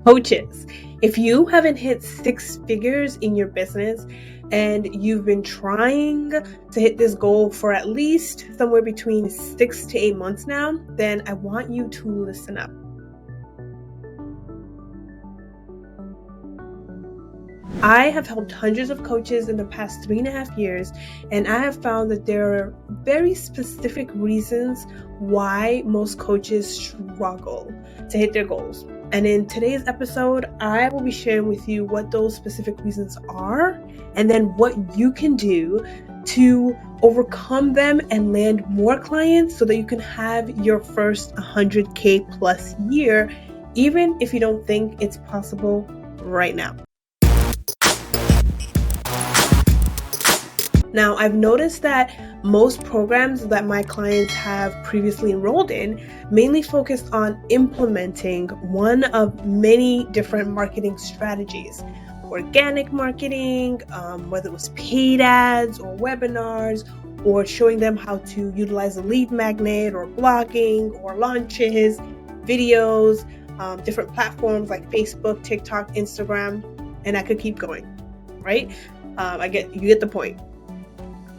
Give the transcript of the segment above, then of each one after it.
Coaches, if you haven't hit six figures in your business and you've been trying to hit this goal for at least somewhere between 6 to 8 months now, then I want you to listen up. I have helped hundreds of coaches in the past 3.5 years, and I have found that there are very specific reasons why most coaches struggle to hit their goals. And in today's episode, I will be sharing with you what those specific reasons are, and then what you can do to overcome them and land more clients so that you can have your first 100K plus year, even if you don't think it's possible right now. Now, I've noticed that most programs that my clients have previously enrolled in mainly focused on implementing one of many different marketing strategies. Organic marketing, whether it was paid ads or webinars, or showing them how to utilize a lead magnet or blogging or launches, videos, different platforms like Facebook, TikTok, Instagram, and I could keep going, right? You get the point.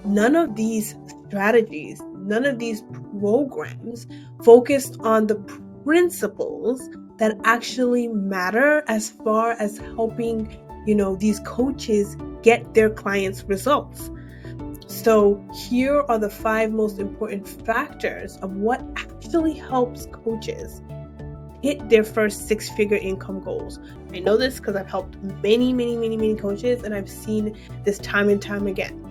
None of these strategies, none of these programs focused on the principles that actually matter as far as helping, these coaches get their clients' results. So here are the 5 most important factors of what actually helps coaches hit their first 6-figure income goals. I know this because I've helped many coaches, and I've seen this time and time again.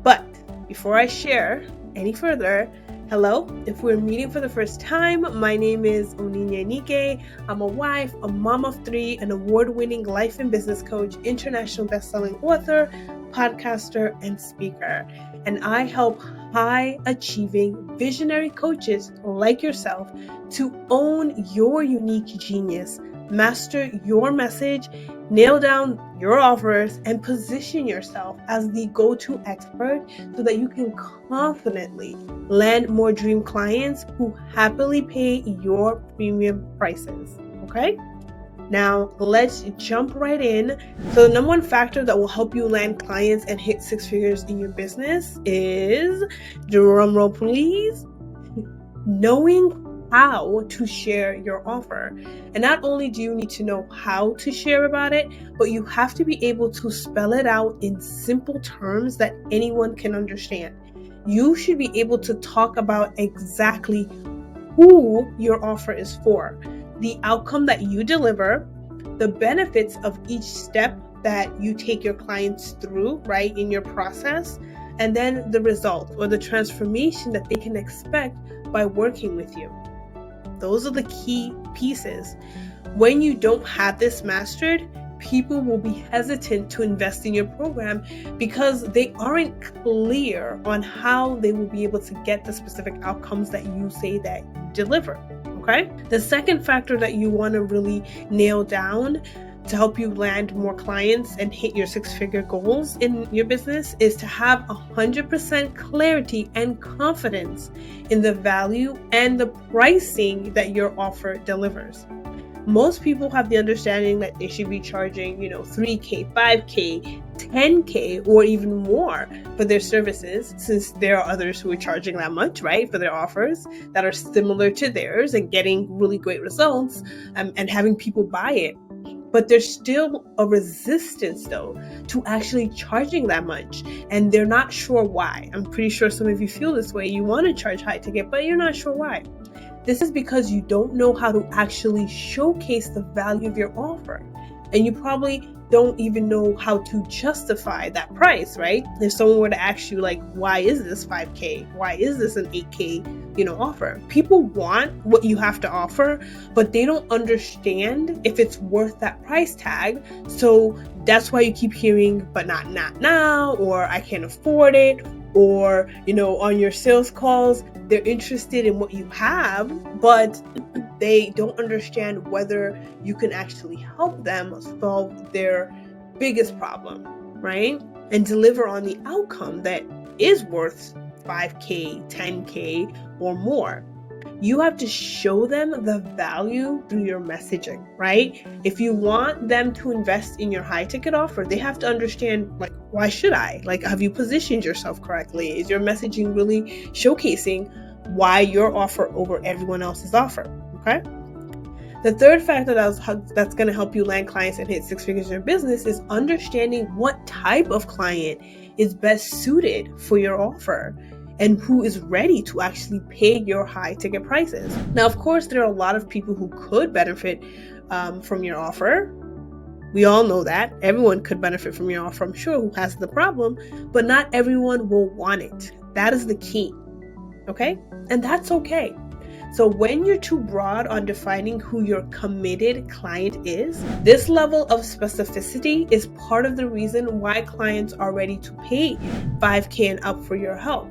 But before I share any further, hello, if we're meeting for the first time, my name is Onyinye Anike. I'm a wife, a mom of 3, an award-winning life and business coach, international best-selling author, podcaster, and speaker. And I help high-achieving visionary coaches like yourself to own your unique genius, master your message, nail down your offers, and position yourself as the go-to expert so that you can confidently land more dream clients who happily pay your premium prices. Okay? Now, let's jump right in. So the number 1 factor that will help you land clients and hit 6 figures in your business is, drumroll please, knowing how to share your offer. And not only do you need to know how to share about it, but you have to be able to spell it out in simple terms that anyone can understand. You should be able to talk about exactly who your offer is for, the outcome that you deliver, the benefits of each step that you take your clients through, right, in your process, and then the result or the transformation that they can expect by working with you. Those are the key pieces. When you don't have this mastered, people will be hesitant to invest in your program because they aren't clear on how they will be able to get the specific outcomes that you say that you deliver. Okay? The second factor that you want to really nail down to help you land more clients and hit your 6-figure goals in your business is to have 100% clarity and confidence in the value and the pricing that your offer delivers. Most people have the understanding that they should be charging, $3K, $5K, $10K, or even more for their services, since there are others who are charging that much, right, for their offers that are similar to theirs and getting really great results and having people buy it. But there's still a resistance, though, to actually charging that much. And they're not sure why. I'm pretty sure some of you feel this way. You want to charge high ticket, but you're not sure why. This is because you don't know how to actually showcase the value of your offer. And you probably don't even know how to justify that price, right? If someone were to ask you, like, why is this 5K? Why is this an 8K, offer? People want what you have to offer, but they don't understand if it's worth that price tag. So that's why you keep hearing, but not now, or I can't afford it, or, on your sales calls, they're interested in what you have, but they don't understand whether you can actually help them solve their biggest problem, right? And deliver on the outcome that is worth 5K, 10K, or more. You have to show them the value through your messaging, right? If you want them to invest in your high ticket offer, they have to understand, like, why should I? Like, have you positioned yourself correctly? Is your messaging really showcasing why your offer over everyone else's offer? Okay. The third factor that's going to help you land clients and hit six figures in your business is understanding what type of client is best suited for your offer and who is ready to actually pay your high ticket prices. Now, of course, there are a lot of people who could benefit from your offer. We all know that. Everyone could benefit from your offer, I'm sure, who has the problem, but not everyone will want it. That is the key, okay? And that's okay. So when you're too broad on defining who your committed client is, this level of specificity is part of the reason why clients are ready to pay $5,000 and up for your help.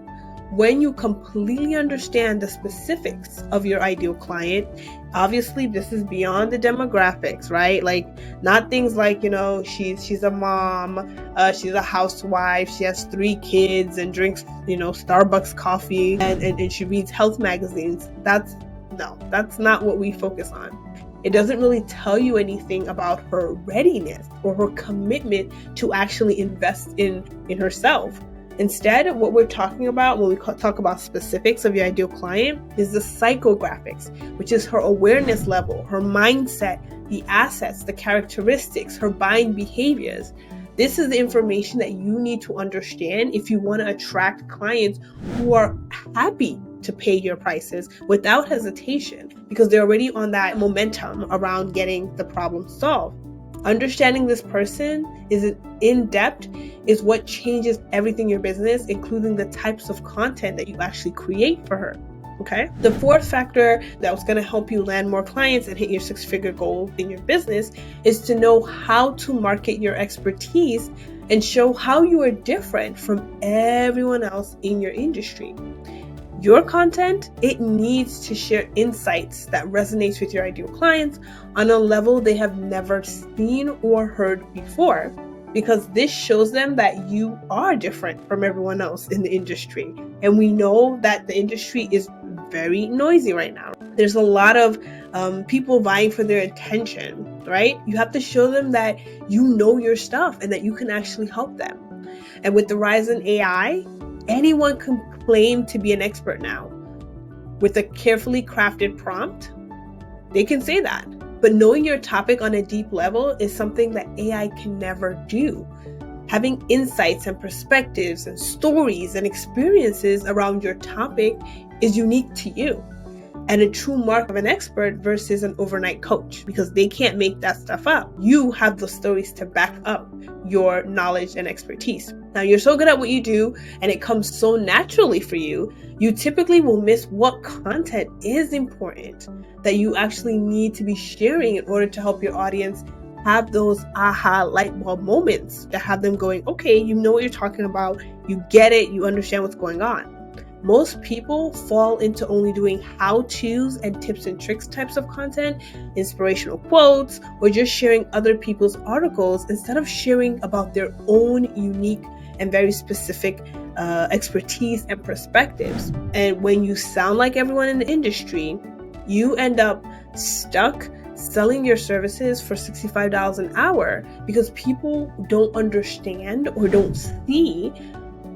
When you completely understand the specifics of your ideal client, obviously this is beyond the demographics, right? Like, not things like, she's a mom, she's a housewife, she has 3 kids and drinks, Starbucks coffee and she reads health magazines. That's not what we focus on. It doesn't really tell you anything about her readiness or her commitment to actually invest in herself. Instead, what we're talking about when we talk about specifics of your ideal client is the psychographics, which is her awareness level, her mindset, the assets, the characteristics, her buying behaviors. This is the information that you need to understand if you want to attract clients who are happy to pay your prices without hesitation, because they're already on that momentum around getting the problem solved. Understanding this person in depth is what changes everything in your business, including the types of content that you actually create for her. Okay. The fourth factor that was going to help you land more clients and hit your six-figure goal in your business is to know how to market your expertise and show how you are different from everyone else in your industry. Your content, it needs to share insights that resonates with your ideal clients on a level they have never seen or heard before, because this shows them that you are different from everyone else in the industry. And we know that the industry is very noisy right now. There's a lot of people vying for their attention, right? You have to show them that you know your stuff and that you can actually help them. And with the rise in AI, anyone can claim to be an expert now. With a carefully crafted prompt, they can say that. But knowing your topic on a deep level is something that AI can never do. Having insights and perspectives and stories and experiences around your topic is unique to you, and a true mark of an expert versus an overnight coach, because they can't make that stuff up. You have the stories to back up your knowledge and expertise. Now, you're so good at what you do and it comes so naturally for you, you typically will miss what content is important that you actually need to be sharing in order to help your audience have those aha light bulb moments that have them going, okay, you know what you're talking about, you get it, you understand what's going on. Most people fall into only doing how-tos and tips and tricks types of content, inspirational quotes, or just sharing other people's articles instead of sharing about their own unique and very specific expertise and perspectives. And when you sound like everyone in the industry, you end up stuck selling your services for $65 an hour because people don't understand or don't see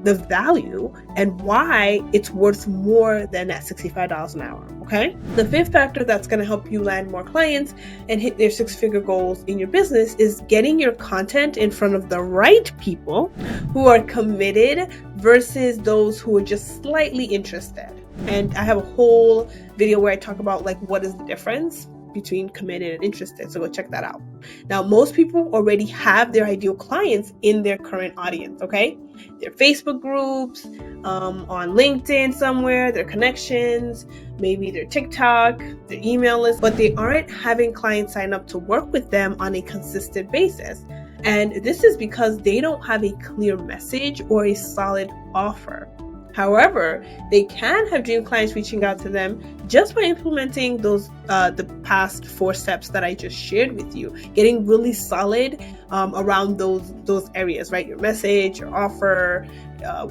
the value and why it's worth more than that $65 an hour, okay? The fifth factor that's going to help you land more clients and hit their six-figure goals in your business is getting your content in front of the right people who are committed versus those who are just slightly interested. And I have a whole video where I talk about what is the difference between committed and interested. So go check that out. Now, most people already have their ideal clients in their current audience, okay? Their Facebook groups, on LinkedIn somewhere, their connections, maybe their TikTok, their email list, but they aren't having clients sign up to work with them on a consistent basis. And this is because they don't have a clear message or a solid offer. However, they can have dream clients reaching out to them just by implementing those the past 4 steps that I just shared with you, getting really solid around those areas, right? Your message, your offer,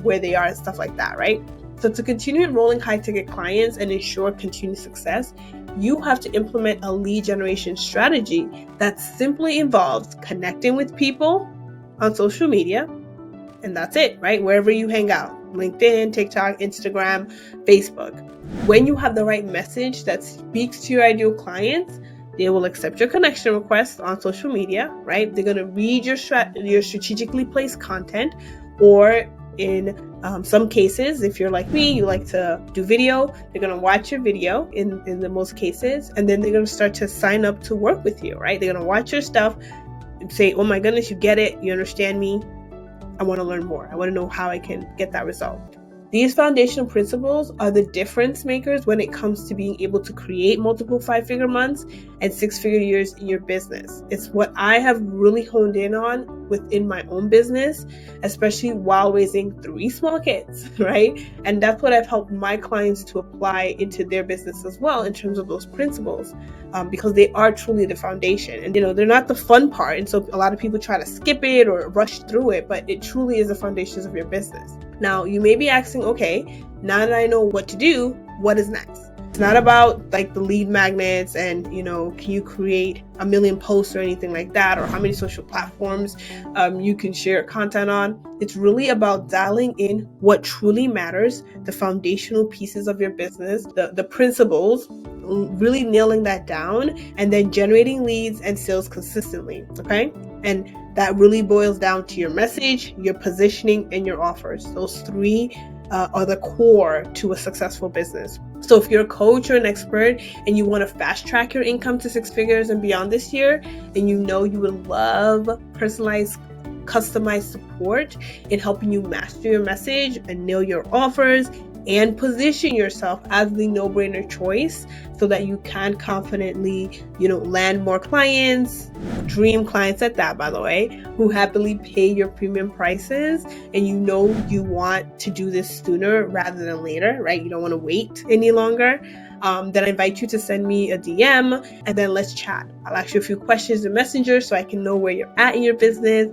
where they are, and stuff like that, right? So to continue enrolling high-ticket clients and ensure continued success, you have to implement a lead generation strategy that simply involves connecting with people on social media, and that's it, right? Wherever you hang out, LinkedIn, TikTok, Instagram, Facebook. When you have the right message that speaks to your ideal clients, they will accept your connection request on social media, right? They're going to read your strategically placed content, or in some cases, if you're like me, you like to do video, they're going to watch your video in the most cases, and then they're going to start to sign up to work with you, right? They're going to watch your stuff and say, oh my goodness, you get it, you understand me, I want to learn more. I want to know how I can get that result. These foundational principles are the difference makers when it comes to being able to create multiple 5-figure months and 6-figure years in your business. It's what I have really honed in on within my own business, especially while raising 3 small kids, right? And that's what I've helped my clients to apply into their business as well in terms of those principles, because they are truly the foundation. And, they're not the fun part. And so a lot of people try to skip it or rush through it, but it truly is the foundations of your business. Now, you may be asking, okay, now that I know what to do, what is next? It's not about like the lead magnets and, can you create 1 million posts or anything like that, or how many social platforms you can share content on. It's really about dialing in what truly matters, the foundational pieces of your business, the principles, really nailing that down, and then generating leads and sales consistently, okay? And that really boils down to your message, your positioning, and your offers. Those 3 are the core to a successful business. So if you're a coach or an expert and you want to fast track your income to 6 figures and beyond this year, and you would love personalized, customized support in helping you master your message and nail your offers and position yourself as the no-brainer choice so that you can confidently, land more clients, dream clients at that, by the way, who happily pay your premium prices, and you want to do this sooner rather than later, right? You don't want to wait any longer. Then I invite you to send me a DM, and then let's chat. I'll ask you a few questions in Messenger so I can know where you're at in your business,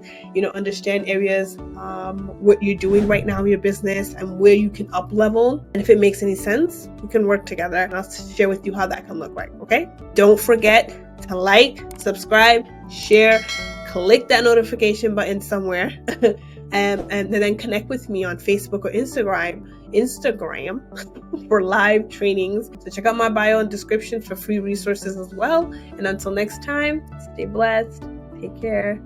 understand areas, what you're doing right now in your business and where you can up level. And if it makes any sense, we can work together, and I'll share with you how that can look like, okay? Don't forget to like, subscribe, share, click that notification button somewhere, and then connect with me on Facebook or Instagram for live trainings. So check out my bio and description for free resources as well. And until next time, stay blessed. Take care.